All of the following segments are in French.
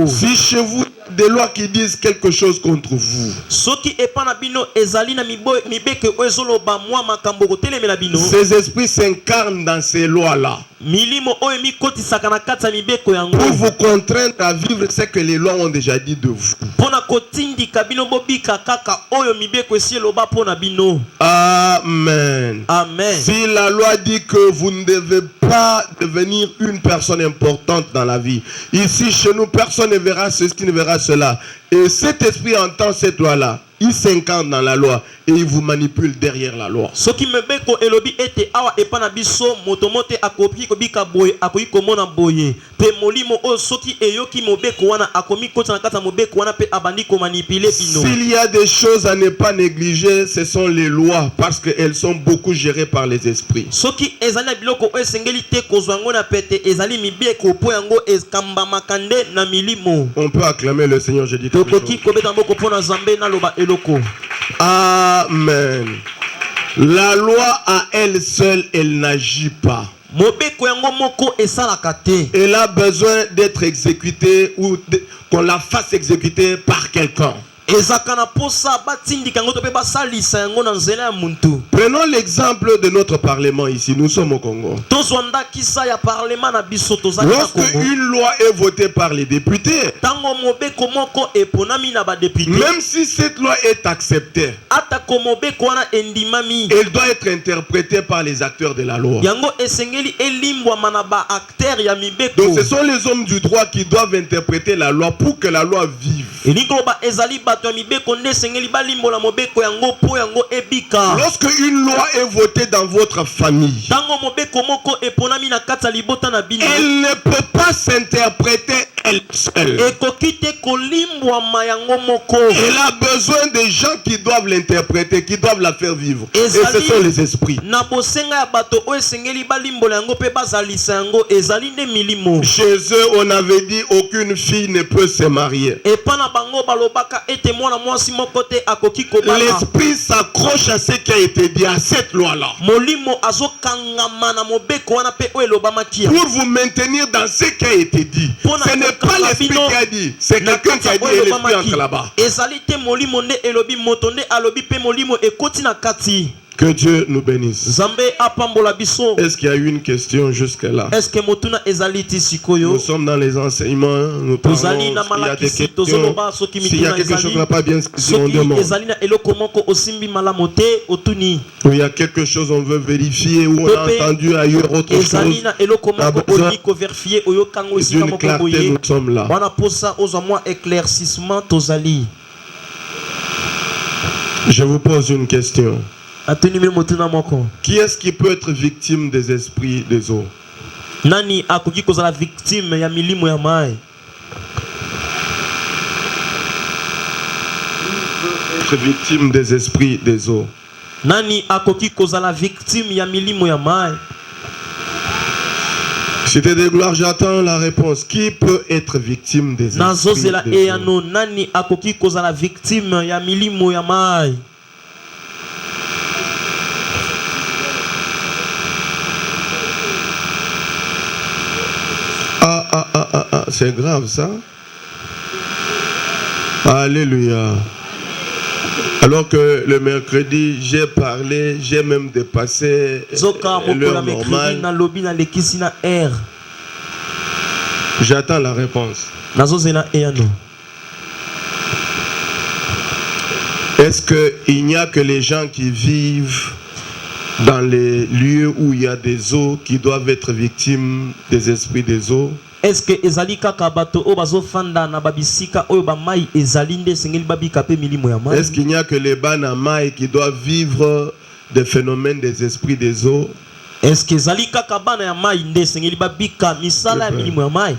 Si chez vous des lois qui disent quelque chose contre vous, ces esprits s'incarnent dans ces lois-là pour vous contraindre à vivre ce que les lois ont déjà dit de vous. Amen. Amen. Si la loi dit que vous ne devez pas devenir une personne importante dans la vie, ici chez nous personne ne verra ceci, ne verra cela, et cet esprit entend cette loi-là, il s'incarne dans la loi et il vous manipule derrière la loi. S'il y a des choses à ne pas négliger, ce sont les lois parce qu'elles sont beaucoup gérées par les esprits. On peut acclamer le Seigneur, je dis quelque chose. Amen. La loi à elle seule, elle n'agit pas. Elle a besoin d'être exécutée ou qu'on la fasse exécuter par quelqu'un. Prenons l'exemple de notre parlement ici. Nous sommes au Congo. Lorsque une loi est votée par les députés, même si cette loi est acceptée, elle doit être interprétée par les acteurs de la loi. Donc ce sont les hommes du droit qui doivent interpréter la loi pour que la loi vive. Lorsque une loi est votée dans votre famille, elle ne peut pas s'interpréter elle seule. Elle a besoin de gens qui doivent l'interpréter, qui doivent la faire vivre. Et ce sont les esprits. Chez eux, on avait dit aucune fille ne peut se marier. L'esprit s'accroche à ce qui a été dit, à cette loi-là, pour vous maintenir dans ce qui a été dit. Ce n'est pas l'esprit qui a dit, c'est quelqu'un qui a dit et l'esprit entre là-bas. Que Dieu nous bénisse. Est-ce qu'il y a eu une question jusque-là? Nous sommes dans les enseignements. Nous parlons. S'il y a des questions, s'il y a quelque chose qui n'a pas bien dit, on demande. Ou il y a quelque chose on veut vérifier, ou on a entendu ailleurs autre chose. D'une clarté, nous sommes là. Je vous pose une question. Qui est-ce qui peut être victime des esprits des eaux? Nani akoki kozala victime ya milimo ya mai? Être victime des esprits des eaux. Nani akoki kozala victime ya milimo ya mai? Cité de gloire, j'attends la réponse. Qui peut être victime des esprits des eaux? Nani akoki kozala victime ya milimo ya mai? C'est grave ça. Alléluia. Alors que le mercredi, j'ai parlé, j'ai même dépassé l'heure normale. J'attends la réponse. Est-ce qu'il n'y a que les gens qui vivent dans les lieux où il y a des eaux qui doivent être victimes des esprits des eaux? Est-ce que ezali kaka bato o bazofanda na babisika oyo ba mai ezali nde sengeli babika pe milimo ya mai? Est-ce qu'il n'y a que les bana mai qui doivent vivre des phénomènes des esprits des eaux? Est-ce que ezali kaka bana ya mai nde sengeli babika misala ya milimo ya mai?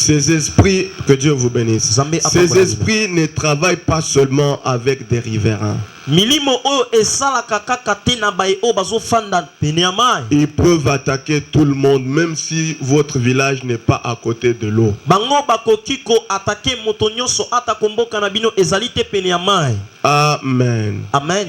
Ces esprits, que Dieu vous bénisse. Zambé Ces apambola esprits ne travaillent pas seulement avec des riverains. milimo oyo esalaka kaka te na baye oyo bazofanda pene ya mai. Ils peuvent attaquer tout le monde, même si votre village n'est pas à côté de l'eau. Bango bakoki ko atake moto nyonso ata komboka na bino ezali te pene ya mai. Amen. Amen.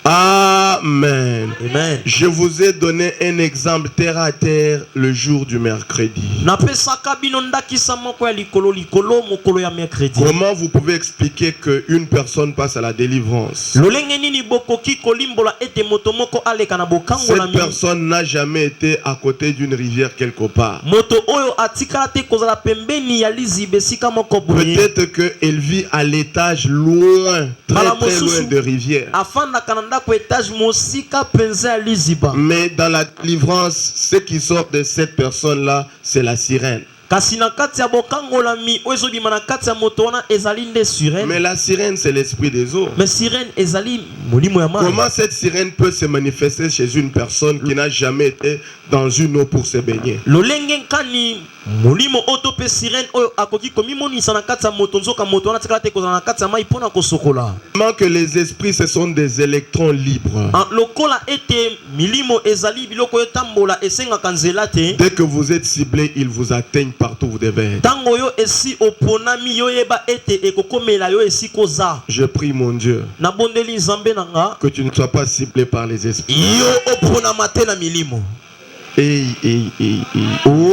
Amen. Amen. Je vous ai donné un exemple terre à terre le jour du mercredi. Napesaka bino ndakisa moko ya likolo likolo mokolo ya mercredi. Comment vous pouvez expliquer qu'une personne passe à la délivrance? Lolenge nini bokoki kolimbola ete moto moko aleka na bokango na Cette mi. personne n'a jamais été à côté d'une rivière quelque part. Moto oyo atikala te kozala pembeni ya lizibe sika moko boye. Peut-être qu'elle vit à l'étage loin, très loin de rivière. Afanda kananda ko étage mosika penza ya liziba. Mais dans la délivrance, ce qui sort de cette personne-là, c'est la sirène. Kasi na kati ya bokangola mi oyo ezobima na kati ya moto wana ezali nde sirène. Mais la sirène, c'est l'esprit des eaux. Mais sirène ezali molimo ya mai. Comment cette sirène peut se manifester chez une personne qui n'a jamais été dans une eau pour se baigner? Lolenge nkani molimo oto pe sirène oyo akoki komimonisa na kati ya moto nzoka moto wana tikala te kozala na kati ya mai mpona kosokola. Comment que les esprits, ce sont des électrons libres. Lokola ete milimo ezali biloko yo tambola esengaka nzela te. Dès que vous êtes ciblé, ils vous atteignent partout où vous devez être. Tango yo esi oponami yo yeba ete ekokomela yo esi koza. Je prie mon Dieu Na bondeli nzambe nanga que tu ne sois pas ciblé par les esprits. yo oponama te na milimo. Hey. Oh!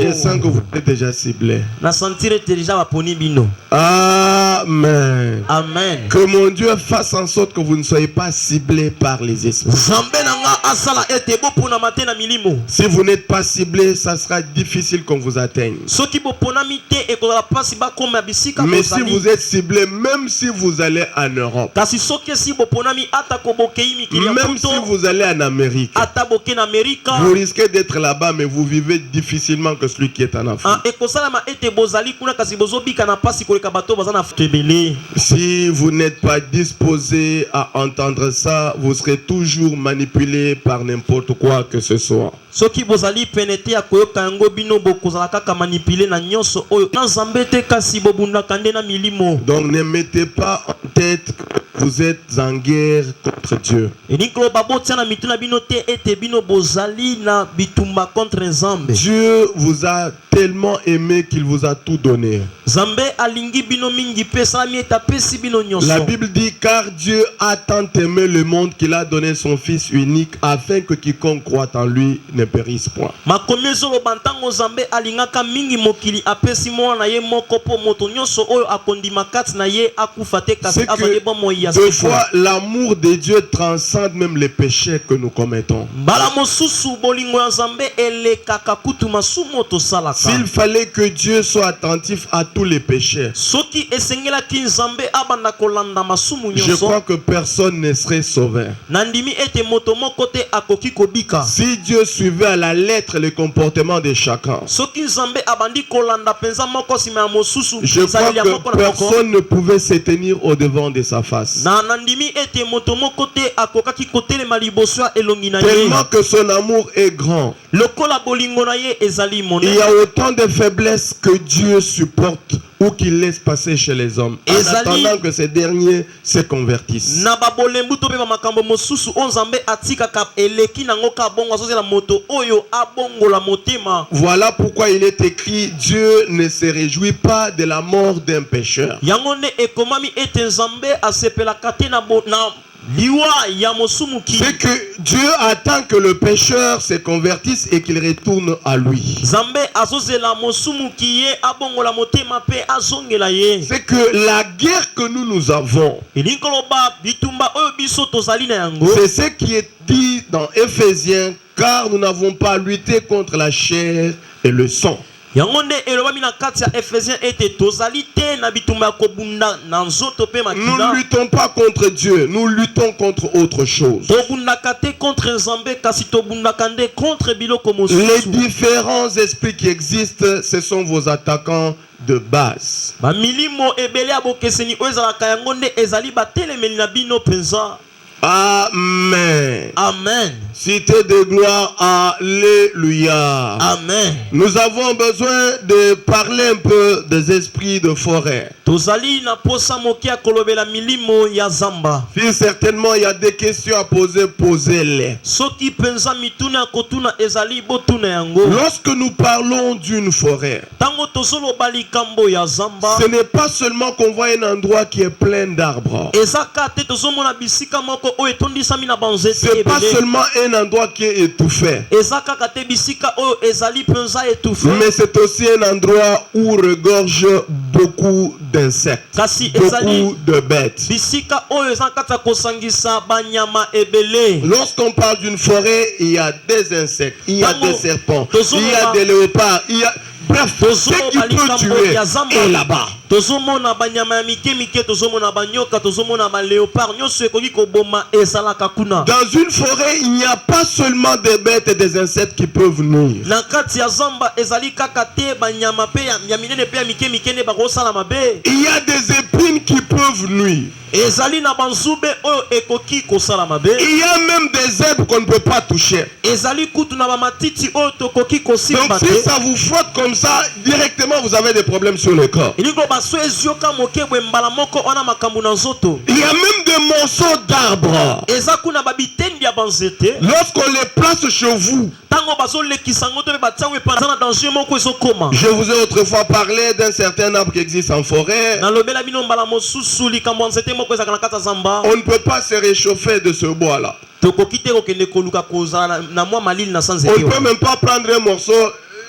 Je sens que vous êtes déjà ciblé. Na sentire te déjà baponi bino. Amen. Amen. Que mon Dieu fasse en sorte que vous ne soyez pas ciblé par les esprits. Nzambe nanga asala ete boponama te na milimo. Si vous n'êtes pas ciblé, ça sera difficile qu'on vous atteigne. Soki boponami te ekozala pasi bakoma bisika Mais si kozali. vous êtes ciblé, même si vous allez en Europe, Kasi soki esi boponami ata kobokei mikili ya même si poto vous allez en Amérique, ata boke na Amerika. vous risquez d'être là-bas, mais vous vivez difficilement que celui qui est en Afrique. Ekosalama ete bozali kuna kasi bozobika na pasi koleka bato baza na tebele. Si vous n'êtes pas disposé à entendre ça, vous serez toujours manipulé par n'importe quoi que ce soit. Soki bozali penete ya koyoka yango bino bokozala kaka manipulé na nyonso oyo na nzambe te kasi bobundaka nde na milimo. Donc ne mettez pas en tête que vous êtes en guerre contre Dieu. Enikolo babotia na mitu na bino te ete bino bozali na bitumba contre nzambe. Dieu vous a tellement aimé qu'il vous a tout donné. Nzambe alingi bino mingi pe salami ete apesi bino nyonso. La Bible dit car Dieu a tant aimé le monde qu'il a donné son Fils unique afin que quiconque croit en lui ne périsse point. Makomi ezoloba ntango nzambe alingaka mingi mokili apesi mwana na ye moko po moto nyonso oyo akondima kati na ye akufa te kasi C'est azali bomoi ya que des fois l'amour de Dieu transcende même les péchés que nous commettons. mbala mosusu bolingo ya nzambe elekaka kutu masumu tosalaka. S'il fallait que Dieu soit attentif à tous les péchés, Soki esengelaki nzambe abanda kolanda masumu je nyonso crois que personne ne serait sauvé. nandimi ete moto moko te akoki kobika. Si Dieu suivait à la lettre le comportement de chacun, Soki nzambe abandi kolanda penza moko sima ya mosusu je crois ezaleli ya moko que na moko. personne ne pouvait se tenir au devant de sa face. Na nandimi ete moto moko te akokaki kotelema liboso ya elongi na ye. Tellement que son amour est grand. Lokola bolingo na ye ezali Il y monene. a autant de faiblesses que Dieu supporte ou qu'il laisse passer chez les hommes, en Ezali- attendant que ces derniers se convertissent. Na babolembu to pe ba makambo mosusu o nzambe atikaka eleki nango ka bongo azozela moto oyo abongola motema. Voilà pourquoi il est écrit, Dieu ne se réjouit pas de la mort d'un pécheur. Yango ne ekomami ete nzambe asepelaka te na liwa ya mosumuki. C'est que Dieu attend que le pécheur se convertisse et qu'il retourne à lui. Nzambe azozela mosumuki ye abongola motema pe azongela ye. C'est que la guerre que nous avons, Elikoloba bitumba oyo biso tozali na yango. c'est ce qui est dit dans Éphésiens, car nous n'avons pas lutté contre la chair et le sang. Yango nde elobami na kati ya Efesiens ete tozali te na bitumba ya kobunda na nzoto pe Nous makila. ne luttons pas contre Dieu, nous luttons contre autre chose. Tobundaka te contre nzambe kasi tobundaka nde contre biloko Les mosusu. différents esprits qui existent, ce sont vos attaquants de base. Bamilimo ebele ya bokeseni oyo ezalaka yango nde ezali batelemeli na bino penza. Amen. Amen. Cité de gloire, alléluia. Amen. Nous avons besoin de parler un peu des esprits de forêt. Tozali na posa mokia kolobela milimo ya zamba. Si certainement il y a des questions à poser, posez-les. Soki penza mituna kotuna ezali botuna yango. Lorsque nous parlons d'une forêt, Tango tozolo bali kambo ya zamba. ce n'est pas seulement qu'on voit un endroit qui est plein d'arbres. Ezaka te tozomona bisika moko oyo etondisami na banzete C'est pas ebele. seulement un endroit qui est étouffé, Ezaka kate bisika oyo ezali penza étouffé. mais c'est aussi un endroit où regorge beaucoup d'insectes, Kasi ezali beaucoup de bêtes. bisika oyo ezakata kosangisa banyama ebele. Lorsqu'on parle d'une forêt, il y a des insectes, il y a Tango, des serpents, tozomona- il y a des léopards, il y a... Bref, ce qui peut tuer est là-bas. Tozomona banyama ya mike mike, tozomona banyoka, tozomona ba léopard, nyonso ekoki koboma ezalaka kuna. Dans une forêt, il n'y a pas seulement des bêtes et des insectes qui peuvent nuire. Na kati ya zamba ezali kaka te banyama pe ya minene pe ya mike mike ne bakosala mabe. Il y a des épines qui peuvent nuire. Ezali na banzube oyo ekoki kosala mabe. Il y a même des herbes qu'on ne peut pas toucher. Ezali kutu na bamatiti oyo tokoki Donc kosimba si te. ça vous frotte comme ça, directement vous avez des problèmes sur le corps. Iliko baso ezioka moke bwe mbala moko wana makambo na nzoto. Il y a même des morceaux d'arbres. Eza kuna babitendi ya banzete. Lorsqu'on les place chez vous, Tango bazolekisa ngo to be batango epanza na danger moko ezokoma. je vous ai autrefois parlé d'un certain arbre qui existe en forêt. Nalobela bino mbala mosusu likambo ya nzete moko ezaka na kata zamba. On ne peut pas se réchauffer de ce bois-là. Tokoki te kokende koluka kozala na mwa malili na On sanzete. ne peut même pas prendre un morceau,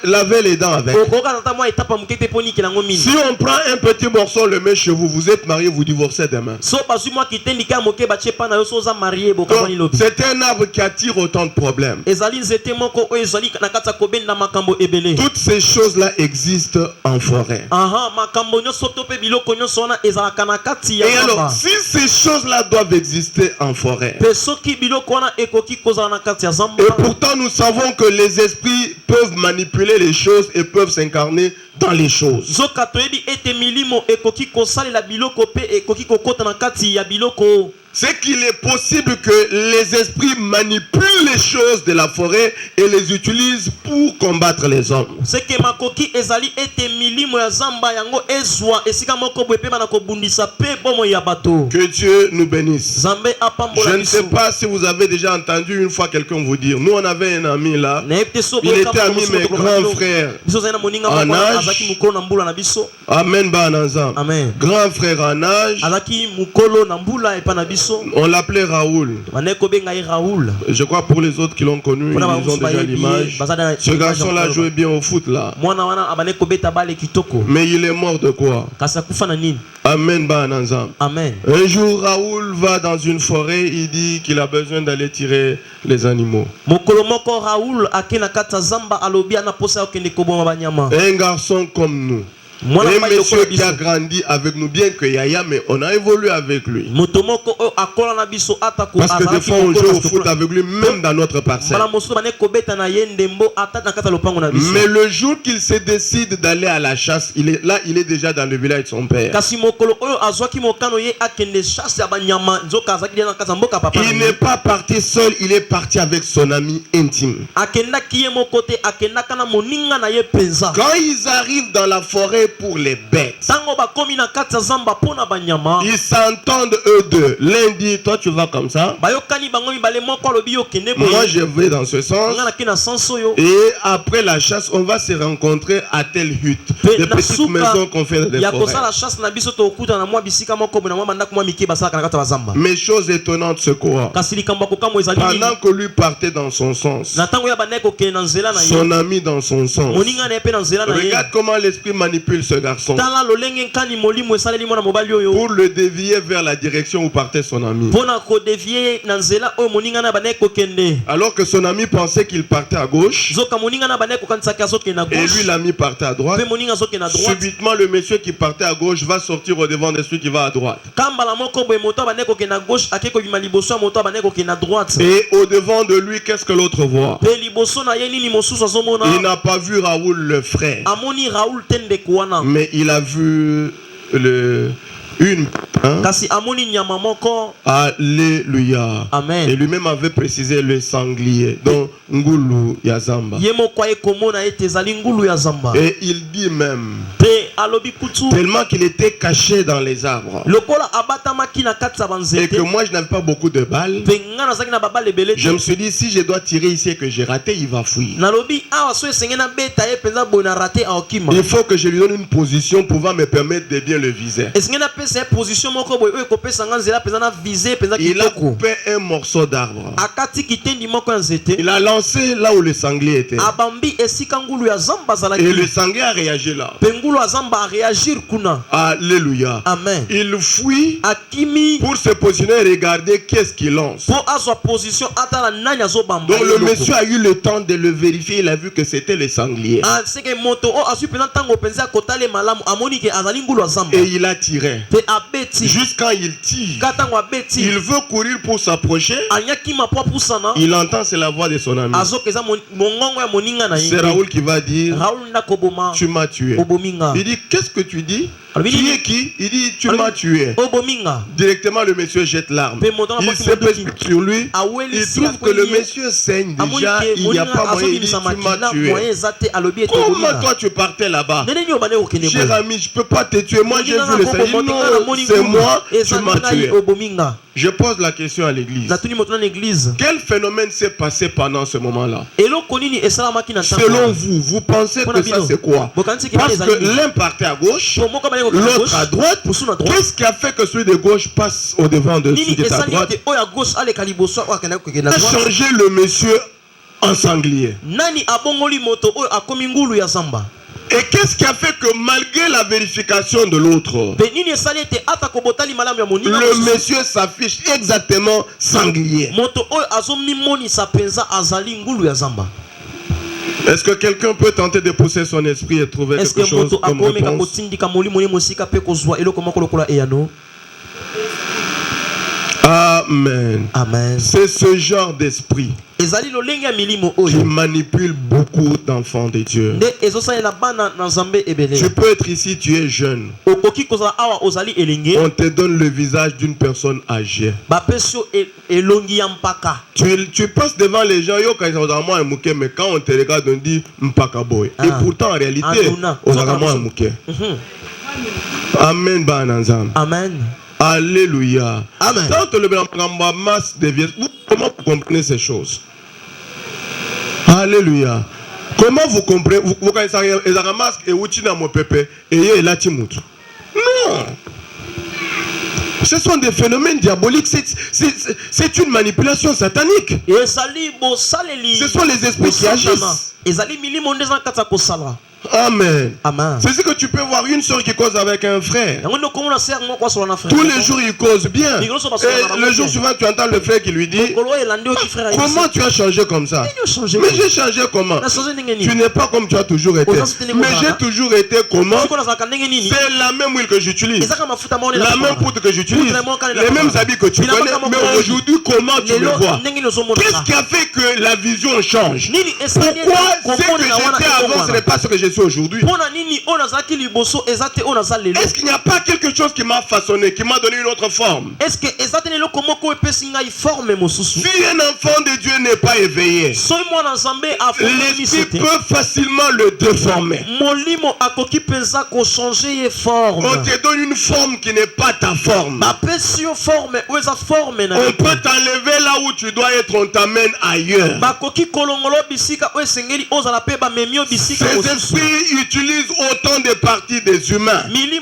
laver les dents avec. Okoka tata mwa etapa mokete poni kilango mini. Si on prend un petit morceau, le met chez vous, vous êtes marié, vous divorcez demain. So bazui mwa kitendi ka moke batie pa na yo so za marié Donc, bokamani lobi. c'est un arbre qui attire autant de problèmes. Ezali nzete moko oyo ezali na kata kobenda makambo ebele. Toutes ces choses-là existent en forêt. Aha makambo nyonso to pe biloko nyonso wana ezalaka na kati ya Et alors, zamba. si ces choses-là doivent exister en forêt, Pe soki biloko wana ekoki kozala na kati ya zamba. et pourtant nous savons que les esprits peuvent manipuler les choses et peuvent s'incarner dans les choses. Zoka toyebi ete milimo ekoki kosalela biloko pe ekoki kokota na kati ya biloko. C'est qu'il est possible que les esprits manipulent les choses de la forêt et les utilisent pour combattre les hommes. C'est que makoki ezali ete milimo ya zamba yango ezwa esika moko boye pe bana kobundisa pe bomo ya bato. Que Dieu nous bénisse. Zambe Je apambola ne sais biso. pas si vous avez déjà entendu une fois quelqu'un vous dire, nous on avait un ami là, Na epte so il boye était ami mes grands frères. Biso zana moninga En moko âge. azaki mukolo na mbula na biso. Amen, Bananzam. Amen. Grand frère en âge, Azaki mukolo na mbula epa na biso. on l'appelait Raoul. Maneko benga ye Raoul. Je crois pour les autres qui l'ont connu, ils ont déjà l'image. Ce garçon-là jouait bien au foot là. Mwana wana abaneko beta bale kitoko. Mais il est mort de quoi? Kasa kufa na nini? Amen, Bananzam. Amen. Un jour, Raoul va dans une forêt, il dit qu'il a besoin d'aller tirer les animaux. Mokolo moko Raoul akena kata zamba alobi ana posa okende koboma banyama. Un garçon comme nous. Mwana Un mobali monsieur lokola qui a biso. grandi avec nous, bien que Yaya, mais on a évolué avec lui. Moto moko oyo akola na biso atako Parce que des azalaki fois on mokolo joue na au foot sokola. avec lui, même dans notre parcelle. Mbala mosusu baneko beta na ye ndembo ata na kata lopango na biso. Mais le jour qu'il se décide d'aller à la chasse, il est déjà dans le village de son père. Kasi mokolo oyo azwaki mokano ye akende chasse ya banyama nzoka azaki na kata mboka papa. Il n'est pas parti seul, il est parti avec son ami intime. Akendaki ye moko te akendaka na moninga na ye penza. Quand ils arrivent dans la forêt pour les bêtes, Tango bakomi na kata zamba pona banyama. ils s'entendent eux deux. L'un dit, toi tu vas comme ça. Bayokani bango mibale moko alobi yo kende boye. Moi je vais dans ce sens. Nga na kina sanso yo. Et après la chasse, on va se rencontrer à telle hutte. Pe Des na petites suka maisons qu'on fait dans des ya forêts. kosala chasse na biso to okuta na mwa bisika moko na mwa bandako mwa mike basala na kata bazamba. Mais chose étonnante, ce quoi? Kasi likambo kokamo ezali nini? Pendant que lui partait dans son sens, Na tango ya bandeko ke na nzela na ye. son ami dans son sens. Moninga na ye pe na nzela na ye. Regarde comment l'esprit manipule ce garçon Tala lolenge nkani molimo esaleli mwana mobali oyo. pour le dévier vers la direction où partait son ami. Pona ko dévier na nzela oyo moninga na bandeko kende. Alors que son ami pensait qu'il partait à gauche Zoka moninga na bandeko kanisaki azoke na et lui gauche. l'ami partait à droite. Pe moninga azoke na droite. Subitement le monsieur qui partait à gauche va sortir au devant de celui qui va à droite. Kambala moko boye moto bandeko ke na gauche akeko bima liboso ya moto bandeko ke na droite. Et au devant de lui, qu'est-ce que l'autre voit? Pe liboso na ye nini mosusu azomona? Il n'a pas vu Raoul le frère, Amoni Raoul tende kuana. mais il a vu une. Hein? kasi amoni nyama moko. Alléluia. Amen. Et lui-même avait précisé le sanglier. Donc, Ngulu Yazamba. Ye moko ekomona ete ezali ngulu ya zamba. Et il dit même, Pe alobi kutu. tellement qu'il était caché dans les arbres. Lokola abatamaki na kati ya Et banzete. que moi, je n'avais pas beaucoup de balles. Pe nga nazaki na babale ebele. Je me suis dit, si je dois tirer ici et que j'ai raté, il va fuir. Nalobi awa so esenge na beta ye penza boye na raté aokima. Il faut que je lui donne une position pouvant me permettre de bien le viser. Esenge na pesa position moko boye oyo kopesa nga nzela penza na viser penza Il a kitoko. coupé un morceau d'arbre. Akati kitendi moko ya nzete. Il a lancé là où le sanglier était. Abambi esika ngulu ya zamba zalaki. Et le sanglier a réagi là. Pe ngulu ya zamba a réagir kuna. Alléluia. Amen. Il fuit Akimi pour se positionner et regarder qu'est-ce qu'il lance. po azwa position atala nani azobamba. Donc le monsieur a eu le temps de le vérifier. Il a vu que c'était le sanglier. Ah, c'est que moto o asu penza tango penza kotale malamu amoni ke azali ngulu ya zamba. Et il a tiré. Pe abeti. Jusqu'à il tire. Katango abeti. Il veut courir pour s'approcher. Anyaki ma po pusana. Il entend c'est la voix de son ami. Azokeza mongongo ya moninga na C'est ye. Raoul qui va dire, Raoul ndakoboma. tu m'as tué. Obominga. Il dit, qu'est-ce que tu dis? Alors, Tu es qui? Il dit, tu m'as tué. Obominga. Directement, le monsieur jette l'arme. Il se précipite sur lui. Il trouve que le monsieur saigne déjà. Il n'y a pas moyen. Il dit, tu m'as tué. Comment toi tu partais là-bas? Cher ami, je ne peux pas te tuer. Moi j'ai vu le Seigneur. Non, c'est moi, tu m'as tué. Je pose la question à l'église. Quel phénomène s'est passé pendant ce moment-là? Selon vous, vous pensez que ça c'est quoi? Parce que l'un partait à gauche, l'autre à droite. Qu'est-ce qui a fait que celui de gauche passe au devant de celui de ta droite? A changé le monsieur en sanglier. Et qu'est-ce qui a fait que malgré la vérification de l'autre, le monsieur s'affiche exactement sanglier? Est-ce que quelqu'un peut tenter de pousser son esprit et trouver quelque chose comme réponse? Amen. Amen. C'est ce genre d'esprit qui manipule beaucoup d'enfants de Dieu. Tu peux être ici, tu es jeune. On te donne le visage d'une personne âgée. Tu passes devant les gens, mais quand on te regarde, on dit Mpaka boy. Et pourtant, en réalité, on a vraiment un mouké. Amen. Amen. Alléluia. Amen. Quand le masse devient, comment vous comprenez ces choses? Alléluia. Comment vous comprenez? Vous connaissez les masque et Uchina mo pepe et là Timut. Non. Ce sont des phénomènes diaboliques. C'est une manipulation satanique. Ce sont les esprits qui agissent. Amen. Amen. C'est ce que tu peux voir une soeur qui cause avec un frère. Tous les jours il cause bien. Et le jour suivant tu entends le frère qui lui dit, comment tu as changé comme ça? Mais j'ai changé comment? Tu n'es pas comme tu as toujours été. Mais j'ai toujours été comment? C'est la même huile que j'utilise, la même poudre que j'utilise, les mêmes habits que tu connais. Mais aujourd'hui comment tu me vois? Qu'est-ce qui a fait que la vision change? Pourquoi ce que j'étais avant ce n'est pas ce que je suis aujourd'hui? Est-ce qu'il n'y a pas quelque chose qui m'a façonné, qui m'a donné une autre forme? Si un enfant de Dieu n'est pas éveillé, l'esprit peut facilement le déformer. On te donne une forme qui n'est pas ta forme. On peut t'enlever là où tu dois être, on t'amène ailleurs. Ces esprits utilisent autant de parties des humains. Et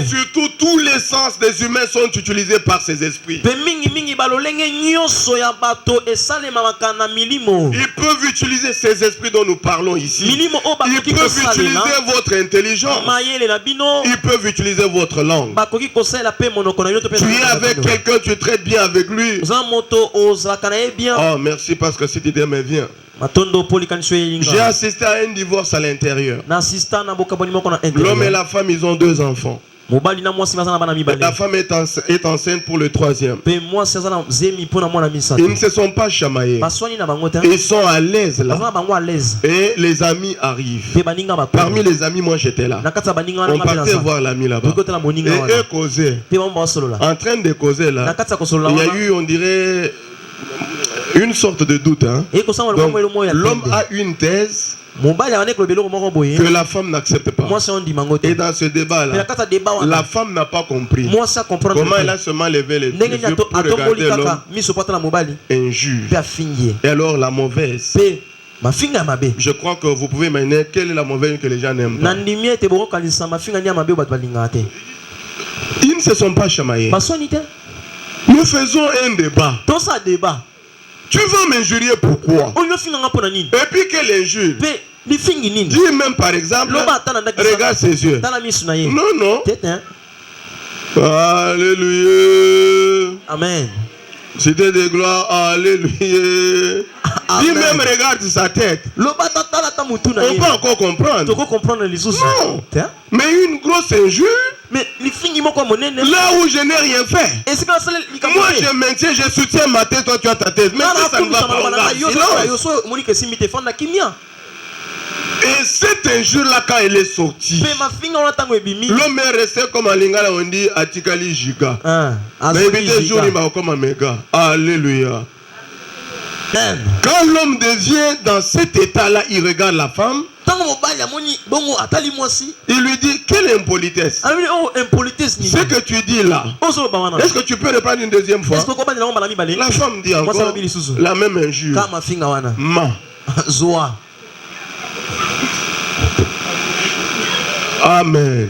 surtout, tous les sens des humains sont utilisés par ces esprits. Ils peuvent utiliser ces esprits dont nous parlons ici. Ils peuvent utiliser votre intelligence. Ils peuvent utiliser votre langue. Tu es avec quelqu'un, tu traites bien avec lui. Oh, merci parce que cette idée me vient. J'ai assisté à un divorce à l'intérieur. L'homme et la femme, ils ont 2 enfants. mobali na mwasi bazana bana Et mibale la femme est enceinte pour le troisième. pe mwasi azana zemi pona mwana misato Ils ne se sont pas chamaillés. baswani na bango te Ils sont à l'aise bazana là. bango à l'aise Et les amis arrivent. pe baninga ba Parmi les amis, moi j'étais là. na kata baninga On wana partait voir l'ami là-bas. Tokota la moninga Et wana eux causaient. pe bamba solola En train de causer na là, kata ko solola il y a wana eu, on dirait, une sorte de doute. Hein. e ko sanga Donc, lo moya l'homme a une thèse mobali awane ko beloko moko boye que la femme n'accepte pas. mwasi on dimango te Et dans ce pe na débat-là, kata débat wana la femme n'a pas compris mwasi a comprendre comment elle a seulement levé les ndenge yeux nyato pour regarder atomboli l'homme kaka miso patala mobali injure. pe afingi Et alors la mauvaise, pe mafinga mabe je crois que vous pouvez imaginer quelle est la mauvaise que les gens n'aiment pas. nandimi ete bokokanisa mafinga ni ya mabe bato balingaka te Ils ne se sont pas chamaillés. baswani te Nous faisons un débat. tosa débat Tu vas m'injurier pourquoi? oyo ofinganga mpona nini Et puis quelle injure? pe lifingi nini Dis même par exemple, loba ata na ndaki regarde ses yeux. tala misu na ye Non, non. te te Alléluia. amen Cité de gloire, alléluia. Dis même regarde sa tête. loba ata tala ta mutu na On ye peut encore comprendre. toko comprendre lisusu Non. te Mais une grosse injure, mais lifingi moko ya monene là où je n'ai rien fait. esika basala likambo Moi te je maintiens, je soutiens ma tête, toi tu as ta tête. Mais si ça ne va pas, on garde silence. yoso omoni ke esimbi te fanda kimia Et cette injure-là, quand elle est sortie, pe mafinga wana ntango ebimi l'homme est resté comme en lingala, on dit Atikali Jika. Mais azwi évitez jour, il jika. m'a comme un méga. Alléluia. Amen. Quand l'homme devient dans cet état-là, il regarde la femme, ntango mobali amoni bongo atali mwasi il lui dit quelle impolitesse. alobeli oh impolitesse nini Ce que tu dis là, ozoloba wana est-ce que tu peux reprendre une deuxième fois? est-ce que okobandela ngo mbala mibale La femme dit Mwasi encore alobi lisusu la même injure. ka mafinga wana Ma. zoa Amen.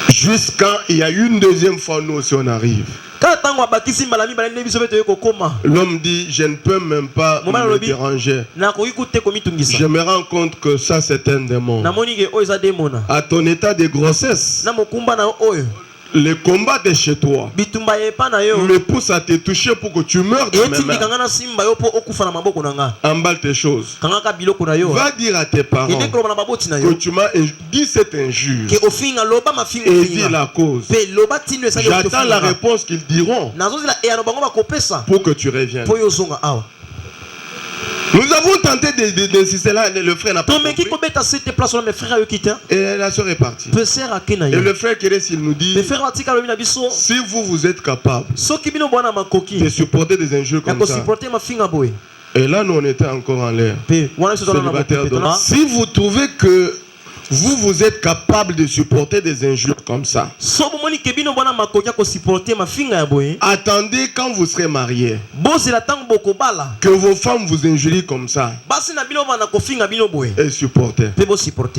Jusqu'à il y a une deuxième fois, nous aussi on arrive. kaka ntango abakisi mbala mibale nde biso mpe toye kokóma L'homme dit, je ne peux même pas Mobali me alobi, déranger. nakoki kute komitungisa Je me rends compte que ça c'est un démon. namoni ke oyo eza demona À ton état de grossesse, na mokumba na yo oyo le combat de chez toi bitumba ya epa na yo me pousse à te toucher pour que tu meurs de mes etindika mains. nga na simba yo mpo okufa na maboko na nga Emballe tes choses. kangaka biloko na yo Va dire à tes parents ende koloba na baboti na que yo tu m'as dit cette injure ke ofinga loba mafinga et dis ofinga la cause. mpe loba tino esali J'attends la réponse qu'ils diront nazozela eyano bango bakopesa pour que tu reviennes. mpo yo ozonga awa Nous avons tenté d'insister là, le frère n'a pas tomeki compris. kobeta sete place wana me frère ayoki te Et la soeur est partie. mpe ser ake na Et ye le frère Kérés, il nous dit, me frère batika alobi na biso si vous êtes capable soki bino bwana de makoki supporter des injures ya comme ça, kosupporte mafinga boye et là nous on était encore en l'air. mpe wana biso tozala na Célibataire mopepe donc. tona Si vous trouvez que vous êtes capable de supporter des injures comme ça, so bomoni ke bino bwana makoki ya kosupporte mafinga ya boye attendez quand vous serez mariés, bozela ntango bokobala que vos femmes vous injurient comme ça, basi na bino bana kofinga bino boye et supportez. mpe bosupporte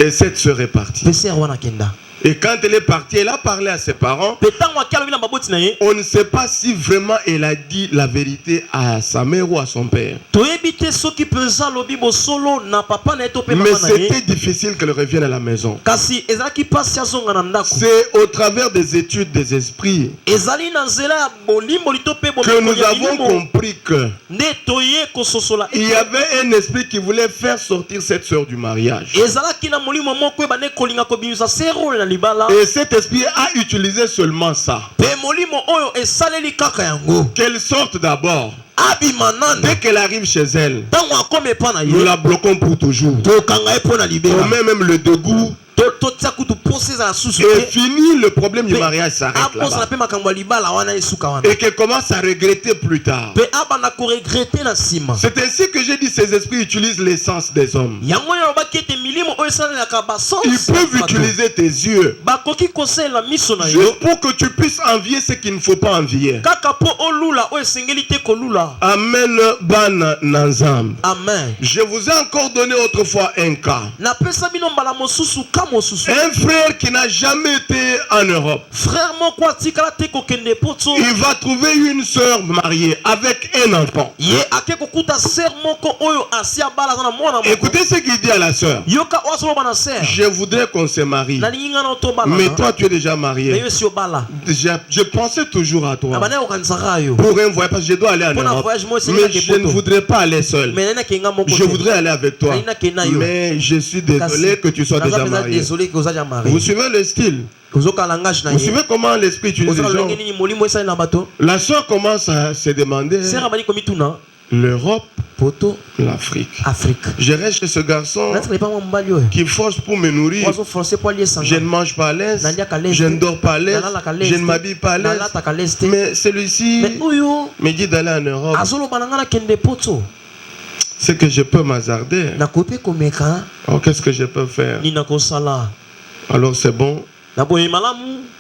Et cette sœur est partie. mpe ser wana kenda Et quand elle est partie, elle a parlé à ses parents. mpe ntango ake alobi na baboti na ye On ne sait pas si vraiment elle a dit la vérité à sa mère ou à son père. toyebi te soki mpenza alobi bosolo na papa na ye to mpe Mais mama na ye c'était difficile qu'elle revienne à la maison. kasi ezalaki mpasi azonga na ndako C'est au travers des études des esprits ezali na nzela ya bolimboli to mpe que nous bomekoli ya avons milimo compris que nde toye kososola il y avait un esprit qui voulait faire sortir cette sœur du mariage. ezalaki na molimo moko ebande kolinga kobimisa serole na libala Et cet esprit a utilisé seulement ça. mpe molimo oyo esaleli kaka yango Qu'elle sorte d'abord. abima nani Dès qu'elle arrive chez elle, ntango akoma epa na nous ye la bloquons pour toujours. tokanga ye mpo na On libela met même le dégoût. totia kutu mposa ezala susu Et te fini, le problème du mariage s'arrête abosana là-bas. mpe makambo ya libala wana esuka wana Et qu'elle commence à regretter plus tard. mpe abanda koregrete na nsima C'est ainsi que j'ai dit ces esprits utilisent l'essence des hommes. yango nini alobaki ete milimo oyo esalelaka Ils basanse peuvent utiliser tes yeux bakoki kosalela miso na yo juste pour que tu puisses envier ce qu'il ne faut pas envier. kaka mpo olula oyo esengeli te kolula Amen, ban nanzam. amen Je vous ai encore donné autrefois un cas. napesa bino mbala mosusu ka mosusu Un frère qui n'a jamais été en Europe. frère moko atikala te kokende poto Il va trouver une sœur mariée avec un enfant. ye ake kokuta ser moko oyo asi abala aza na mwana moko Écoutez ce qu'il dit à la sœur. yoka oyo asoloba na ser Je voudrais qu'on se marie. nalingi nga na otobala Mais toi, tu es déjà na marié. yo esi obala Je pensais toujours à toi. abana yokanisaka yo Pour un voyage, parce que je dois aller en Pour un Europe. voyage, moi, c'est Mais là que je ne poto. voudrais pas aller seul. mais nani akenga moko Je te. voudrais aller avec toi. Naina kena yo. Mais je suis désolé Kasi, que tu sois naza déjà mpenza marié. désolé que oza déjà marié Vous suivez le style? Vous suivez comment l'esprit utilise les gens? La soeur commence à se demander l'Europe, l'Afrique. Je reste chez ce garçon qui force pour me nourrir. Je ne mange pas à l'aise, je ne dors pas à l'aise, je ne m'habille pas à l'aise. Mais celui-ci me dit d'aller en Europe. C'est que je peux m'hasarder. Oh, qu'est-ce que je peux faire? Alors c'est bon.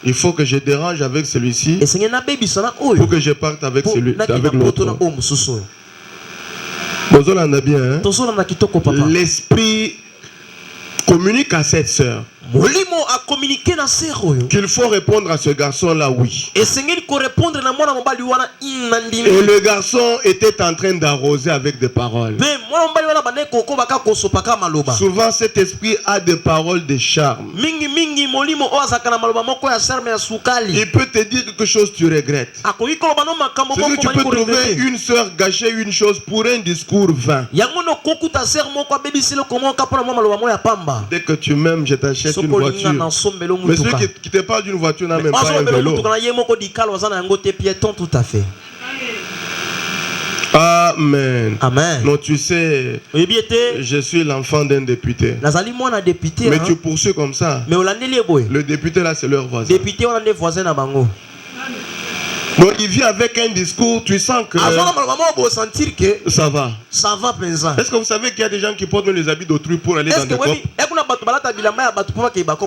Il faut que je dérange avec celui-ci pour que je parte avec l'autre. L'esprit communique à cette sœur qu'il faut répondre à ce garçon-là, oui. Et le garçon était en train d'arroser avec des paroles. Souvent, cet esprit a des paroles de charme. Il peut te dire quelque chose que tu regrettes. C'est que tu peux trouver une sœur gâcher une chose pour un discours vain. Dès que tu m'aimes, je t'achète une voiture. Mais celui qui te parle d'une voiture n'a même pas un vélo. Amen. Non, tu sais, je suis l'enfant d'un député. Mais tu poursuis comme ça. Le député là, c'est leur voisin. Bon, il vient avec un discours, tu sens que ça va. Est-ce que vous savez qu'il y a des gens qui portent même les habits d'autrui pour aller dans des copes?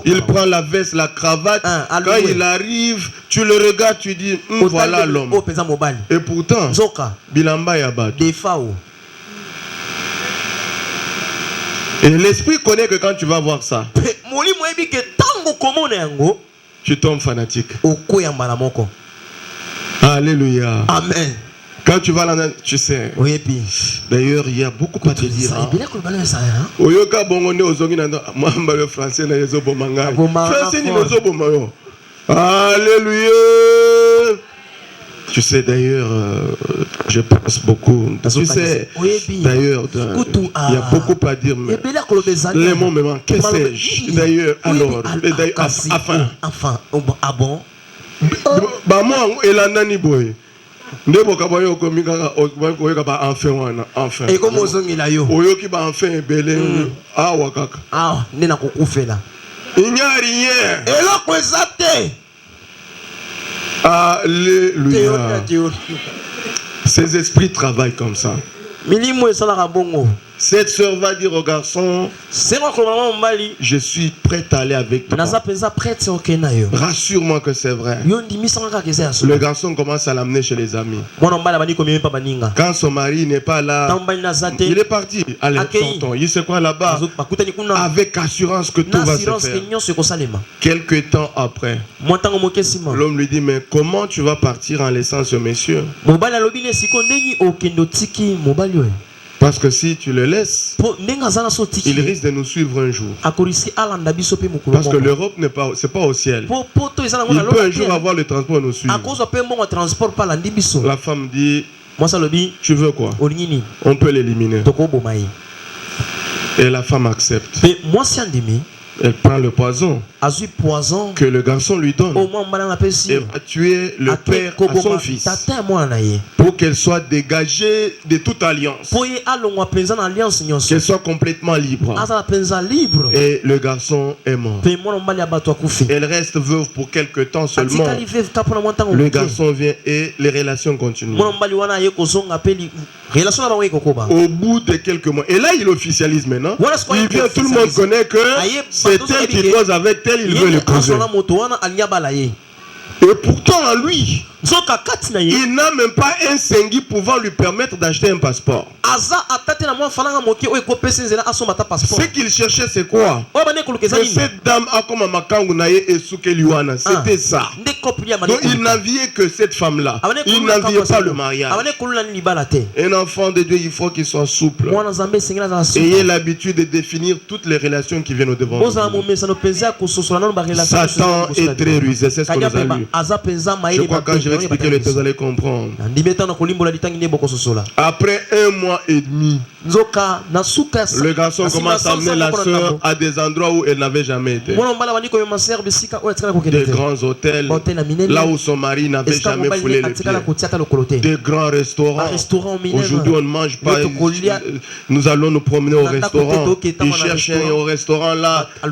Il prend la veste, la cravate. Quand il arrive, tu le regardes, tu dis, voilà l'homme. Et pourtant, bilamba yabat. Et l'esprit connaît que quand tu vas voir ça, tu tombes fanatique. Alléluia. Amen. Quand tu vas là, tu sais. D'ailleurs, il y a beaucoup à te dire. Oyoka bongone ozongi na moi le français na yezo bomanga. Français ni yezo bomayo. Alléluia. Tu sais d'ailleurs, je pense beaucoup. Tu sais d'ailleurs, il y a beaucoup à dire. Mais les mots me manquent. Qu'est-ce que c'est? D'ailleurs, alors, enfin, ah bon? Bah moi et la nani boy ndebo kabayo komika oyoka ba enfin et comme ozongila yo oyoki ba enfin belé awa kaka nena kokufela inyari rien eloko ezate. Alléluia. Ces esprits travaillent comme ça. Milimo esalaka bongo. Cette sœur va dire au garçon, je suis prête à aller avec toi. Rassure-moi que c'est vrai. Le garçon commence à l'amener chez les amis. Quand son mari n'est pas là, il est parti. Allez, sortons. Il sait quoi là-bas? Avec assurance que tout va se faire. Quelques temps après, l'homme lui dit, mais comment tu vas partir en laissant ce monsieur? Parce que si tu le laisses, il risque de nous suivre un jour. Parce que l'Europe c'est pas au ciel. Il peut un jour avoir le transport nous suivre. La femme dit, tu veux quoi? On peut l'éliminer. Et la femme accepte. Elle prend le poison que le garçon lui donne et va tuer le père à son fils pour qu'elle soit dégagée de toute alliance, qu'elle soit complètement libre. Et le garçon est mort. Elle reste veuve pour quelque temps seulement. Le garçon vient et les relations continuent. Au bout de quelques mois, et là il officialise maintenant. Il vient, tout le monde connaît que c'est elle qui cause avec elle, il veut l'épouser. Et pourtant, lui, il n'a même pas un sengui pouvant lui permettre d'acheter un passeport. Ce qu'il cherchait, c'est quoi? Que cette dame a comme un makangunaye et Soukeliwana. C'était ça. Donc il n'enviait que cette femme-là. Il n'enviait pas le mariage. Un enfant de Dieu, il faut qu'il soit souple. Ayez l'habitude de définir toutes les relations qui viennent au devant. Satan est très rusé, c'est ce qu'on nous a lu. Je crois que quand je vais expliquer le texte, vous allez comprendre. Après 1 mois et demi, nzoka na suka Le garçon commence à amener la sœur à des endroits où elle n'avait jamais été. Des grands hôtels, là où son mari n'avait jamais foulé les pieds. Des grands restaurants. Aujourd'hui, on ne mange pas. Nous allons nous promener au restaurant. Il cherche au restaurant là. La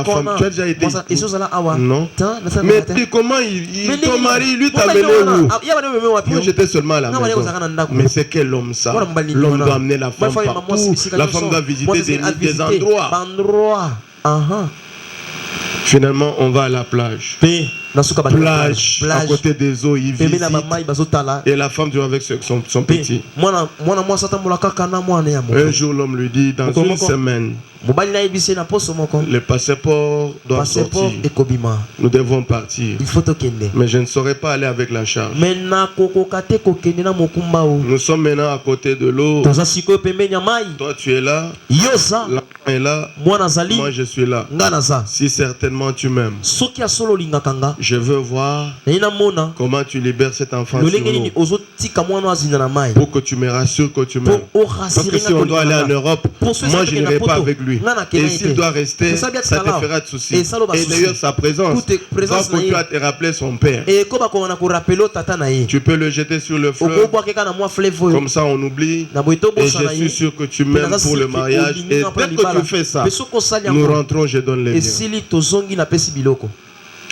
femme, tu as déjà été ici? Non. Mais comment ton mari, lui, t'a amené où? Moi, j'étais seulement à la maison. Mais c'est quel homme ça? L'homme doit amener la femme partout. La femme doit visiter des endroits. Finalement, on va à la plage. Plage, à côté des eaux, il visite. Et la femme doit avec son petit. Un jour, l'homme lui dit, dans une semaine, le passeport doit sortir. Nous devons partir. Mais je ne saurais pas aller avec la charge. Nous sommes maintenant à côté de l'eau. Toi, tu es là. L'enfant est là. Moi, je suis là. Si certainement tu m'aimes, je veux voir comment tu libères cet enfant sur l'eau. Pour que tu me rassures que tu m'aimes. Parce que si on doit aller en Europe, moi je n'irai pas avec lui. Et s'il doit rester, ça te fera de soucis. Et d'ailleurs sa présence va conduire à te rappeler son père. Tu peux le jeter sur le fleuve. Comme ça on oublie. Et je suis sûr que tu m'aimes pour le mariage. Et dès que tu fais ça, nous rentrons, je donne les biens.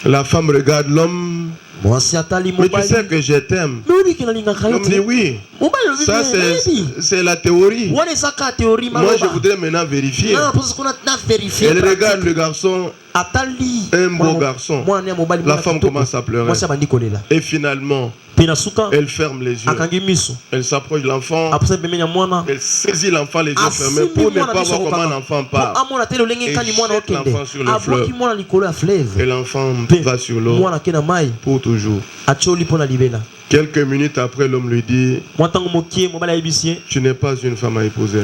La femme regarde l'homme. Mais tu sais que je t'aime. L'homme dit oui. Ça c'est la théorie. Moi je voudrais maintenant vérifier. Elle regarde le garçon. Un beau garçon. La femme commence à pleurer. Et finalement, elle ferme les yeux. Elle s'approche de l'enfant. Elle saisit l'enfant les yeux fermés pour ne pas voir comment l'enfant part. Et jette l'enfant sur le fleuve. Et l'enfant va sur l'eau pour toujours. Quelques minutes après, l'homme lui dit, tu n'es pas une femme à épouser.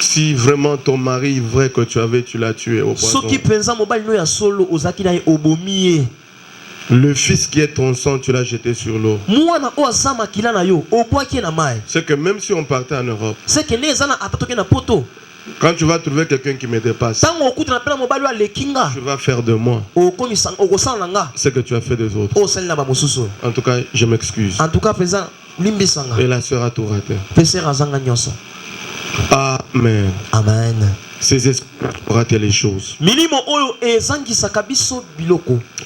Si vraiment ton mari vrai que tu avais, tu l'as tué au poison. Le fils qui est ton sang, tu l'as jeté sur l'eau. C'est que même si on partait en Europe, quand tu vas trouver quelqu'un qui me dépasse, tu vas faire de moi ce que tu as fait des autres. En tout cas, je m'excuse. Et la sœur a tout raté. Amen. Amen. Ces esprits ont raté les choses.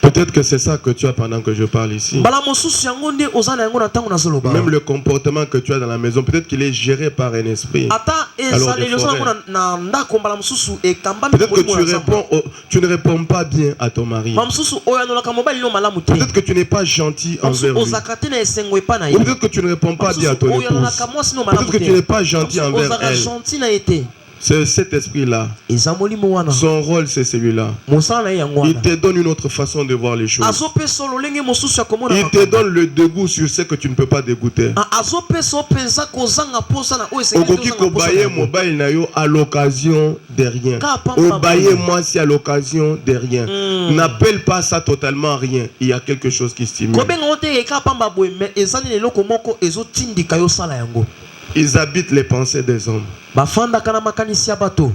Peut-être que c'est ça que tu as pendant que je parle ici. Même le comportement que tu as dans la maison, peut-être qu'il est géré par un esprit. Alors, peut-être que tu ne réponds pas bien à ton mari. Peut-être que tu n'es pas gentil envers lui. Peut-être que tu ne réponds pas bien à ton épouse. Peut-être que tu n'es pas gentil envers elle. C'est cet esprit-là. Son rôle, c'est celui-là. Il te donne une autre façon de voir les choses. Il te donne le dégoût sur ce que tu ne peux pas dégoûter. À l'occasion de rien. Moi, c'est à l'occasion de rien. N'appelle pas ça totalement rien. Il y a quelque chose qui stimule. Ils habitent les pensées des hommes.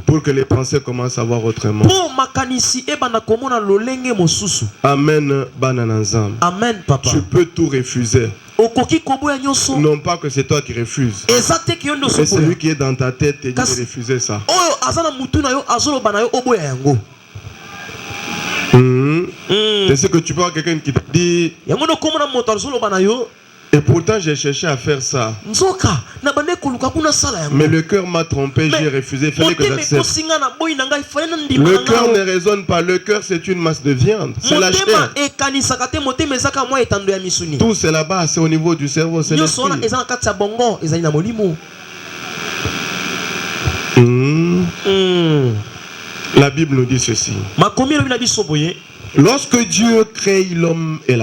Pour que les pensées commencent à voir autrement. Amen, bananazam. Amen, papa. Tu peux tout refuser. Non pas que c'est toi qui refuses. C'est celui qui est dans ta tête et dit de refuser ça. C'est ce que tu vois quelqu'un qui te dit. Et pourtant j'ai cherché à faire ça. Mais le cœur m'a trompé, j'ai refusé, il fallait que j'accepte. Le cœur ne raisonne pas, le cœur c'est une masse de viande, c'est la chair. Tout c'est là-bas, c'est au niveau du cerveau, c'est l'esprit. La Bible nous dit ceci. Lorsque Dieu crée l'homme et la